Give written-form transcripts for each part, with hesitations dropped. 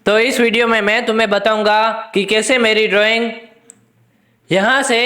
तो इस वीडियो में मैं तुम्हें बताऊंगा कि कैसे मेरी ड्राइंग यहाँ से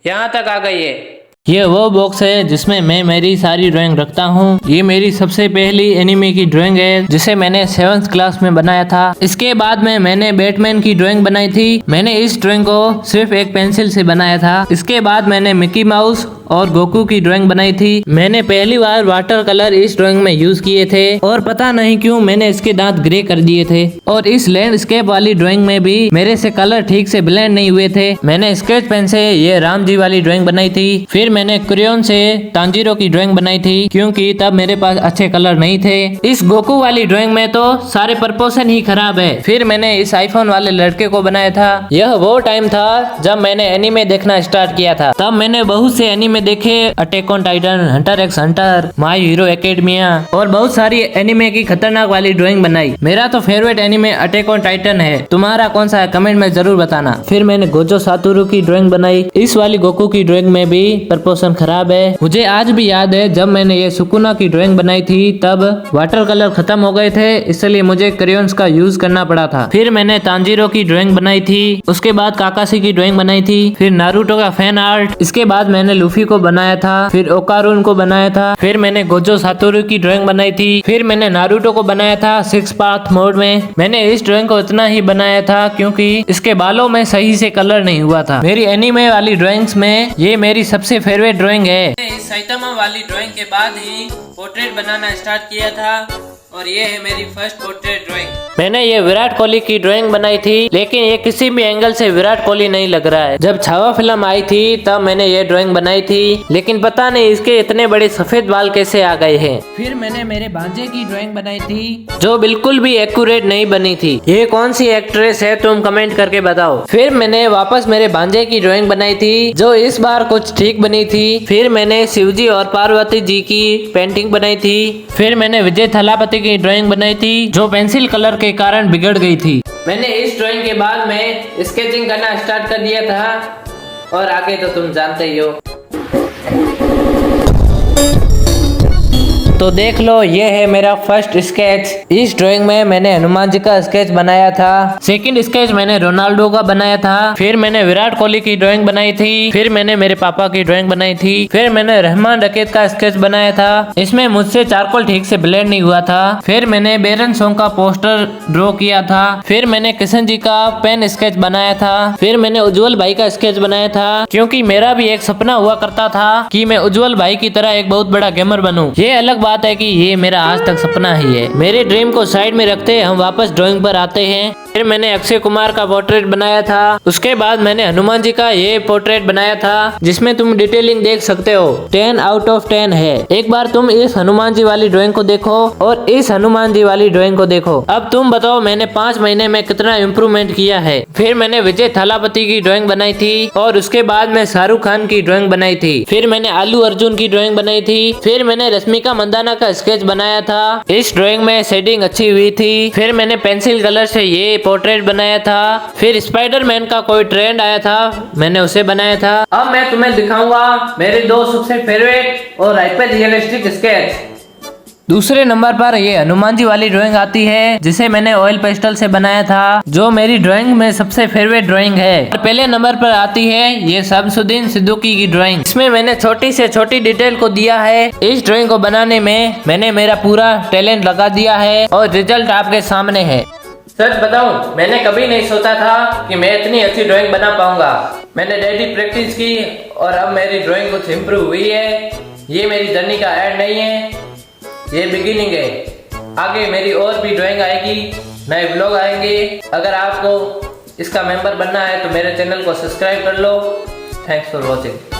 यहाँ तक आ गई है। ये वो बॉक्स है जिसमें मैं मेरी सारी ड्राइंग रखता हूँ। ये मेरी सबसे पहली एनिमे की ड्राइंग है जिसे मैंने 7th क्लास में बनाया था। इसके बाद में मैंने बैटमैन की ड्राइंग बनाई थी। मैंने इस ड्राइंग को सिर्फ एक पेंसिल से बनाया था। इसके बाद मैंने मिकी माउस और गोकू की ड्राइंग बनाई थी। मैंने पहली बार वाटर कलर इस ड्राइंग में यूज किए थे और पता नहीं क्यों मैंने इसके दांत ग्रे कर दिए थे। और इस लैंडस्केप वाली ड्राइंग में भी मेरे से कलर ठीक से ब्लेंड नहीं हुए थे। मैंने स्केच पेन से ये राम जी वाली ड्राइंग बनाई थी। फिर मैंने क्रेयॉन से तांजीरो की ड्राइंग बनाई थी क्योंकि तब मेरे पास अच्छे कलर नहीं थे। इस गोकू वाली ड्राइंग में तो सारे प्रपोर्शन ही खराब है। फिर मैंने इस आईफोन वाले लड़के को बनाया था। यह वो टाइम था जब मैंने एनीमे देखना स्टार्ट किया था। तब मैंने बहुत से एनीमे देखे, attack on Titan, Hunter x Hunter, my hero academia और बहुत सारी एनीमे की खतरनाक वाली ड्राइंग बनाई। मेरा तो favourite anime attack on Titan है। तुम्हारा कौन सा है कमेंट में जरूर बताना। फिर मैंने गोजो सातोरू की ड्राइंग बनाई। इस वाली गोकू की ड्राइंग में भी प्रपोर्शन खराब है। मुझे आज भी याद है जब मैंने ये सुकुना की ड्राइंग बनाई थी तब वाटर कलर खत्म हो गए थे, इसलिए मुझे क्रेयॉन्स का यूज करना पड़ा था। फिर मैंने तांजीरो की ड्राइंग बनाई थी। उसके बाद काकाशी की ड्राइंग बनाई थी। फिर नारुतो का फैन आर्ट। इसके बाद मैंने लूफी को बनाया था। फिर ओकारून को बनाया था। फिर मैंने गोजो सातोरू की ड्राइंग बनाई थी। फिर मैंने नारुतो को बनाया था 6 पाथ मोड में। मैंने इस ड्राइंग को इतना ही बनाया था क्योंकि इसके बालों में सही से कलर नहीं हुआ था। मेरी एनीमे वाली ड्राइंग्स में ये मेरी सबसे फेवरेट ड्राइंग है। इस साइतामा वाली ड्राइंग के बाद ही पोर्ट्रेट बनाना स्टार्ट किया था और ये है मेरी फर्स्ट पोर्ट्रेट ड्राइंग। मैंने ये विराट कोहली की ड्राइंग बनाई थी, लेकिन ये किसी भी एंगल से विराट कोहली नहीं लग रहा है। जब छावा फिल्म आई थी तब मैंने ये ड्राइंग बनाई थी, लेकिन पता नहीं इसके इतने बड़े सफेद बाल कैसे आ गए हैं। फिर मैंने मेरे भांजे की ड्राइंग बनाई थी जो बिल्कुल भी एक्यूरेट नहीं बनी थी। ये कौन सी एक्ट्रेस है तुम कमेंट करके बताओ। फिर मैंने वापस मेरे भांजे की ड्राइंग बनाई थी जो इस बार कुछ ठीक बनी थी। फिर मैंने शिवजी और पार्वती जी की पेंटिंग बनाई थी। फिर मैंने विजय थलापति की ड्राइंग बनाई थी जो पेंसिल कलर के कारण बिगड़ गई थी। मैंने इस ड्राइंग के बाद में स्केचिंग करना स्टार्ट कर दिया था और आगे तो तुम जानते ही हो। तो देख लो, ये है मेरा फर्स्ट स्केच। इस ड्राइंग में मैंने हनुमान जी का स्केच बनाया था। सेकंड स्केच मैंने रोनाल्डो का बनाया था। फिर मैंने विराट कोहली की ड्राइंग बनाई थी। फिर मैंने मेरे पापा की ड्राइंग बनाई थी। फिर मैंने रहमान रकीत का स्केच बनाया था। इसमें मुझसे चारकोल ठीक से ब्लेंड नहीं हुआ था। फिर मैंने बेरन सॉन्ग का पोस्टर ड्रॉ किया था। फिर मैंने किशन जी का पेन स्केच बनाया था। फिर मैंने उज्जवल भाई का स्केच बनाया था क्योंकि मेरा भी एक सपना हुआ करता था कि मैं उज्जवल भाई की तरह एक बहुत बड़ा गेमर बनूं। ये अलग बात है कि ये मेरा आज तक सपना ही है। मेरे ड्रीम को साइड में रखते हम वापस ड्राइंग पर आते हैं। फिर मैंने अक्षय कुमार का पोर्ट्रेट बनाया था। उसके बाद मैंने हनुमान जी का ये पोर्ट्रेट बनाया था जिसमें तुम डिटेलिंग देख सकते हो। 10 आउट ऑफ 10 है। एक बार तुम इस हनुमान जी वाली ड्राइंग को देखो और इस हनुमान जी वाली ड्राइंग को देखो। अब तुम बताओ मैंने 5 महीने में कितना इम्प्रूवमेंट किया है। फिर मैंने विजय थलापति की ड्राइंग बनाई थी और उसके बाद में शाहरुख खान की ड्राइंग बनाई थी। फिर मैंने आलू अर्जुन की ड्राइंग बनाई थी। फिर मैंने रश्मिका मंदाना का स्केच बनाया था। इस ड्राइंग में शेडिंग अच्छी हुई थी। फिर मैंने पेंसिल कलर से ये पोर्ट्रेट बनाया था। फिर स्पाइडरमैन का कोई ट्रेंड आया था, मैंने उसे बनाया था। अब मैं तुम्हें दिखाऊंगा मेरे 2 सबसे फेवरेट और हाइपर रियलिस्टिक स्केच। दूसरे नंबर पर ये हनुमान जी वाली ड्राइंग आती है जिसे मैंने ऑयल पेस्टल से बनाया था, जो मेरी ड्राइंग में सबसे फेवरेट ड्राइंग है। और पहले नंबर पर आती है ये शमसुद्दीन सिद्दीकी की ड्राइंग। इसमें मैंने छोटी से छोटी डिटेल को दिया है। इस ड्राइंग को बनाने में मैंने मेरा पूरा टैलेंट लगा दिया है और रिजल्ट आपके सामने है। सच बताऊं, मैंने कभी नहीं सोचा था कि मैं इतनी अच्छी ड्राइंग बना पाऊंगा। मैंने डेली प्रैक्टिस की और अब मेरी ड्राइंग कुछ इम्प्रूव हुई है। ये मेरी जर्नी का एंड नहीं है, ये बिगिनिंग है। आगे मेरी और भी ड्राइंग आएगी, नए व्लॉग आएंगे। अगर आपको इसका मेंबर बनना है तो मेरे चैनल को सब्सक्राइब कर लो। Thanks for watching.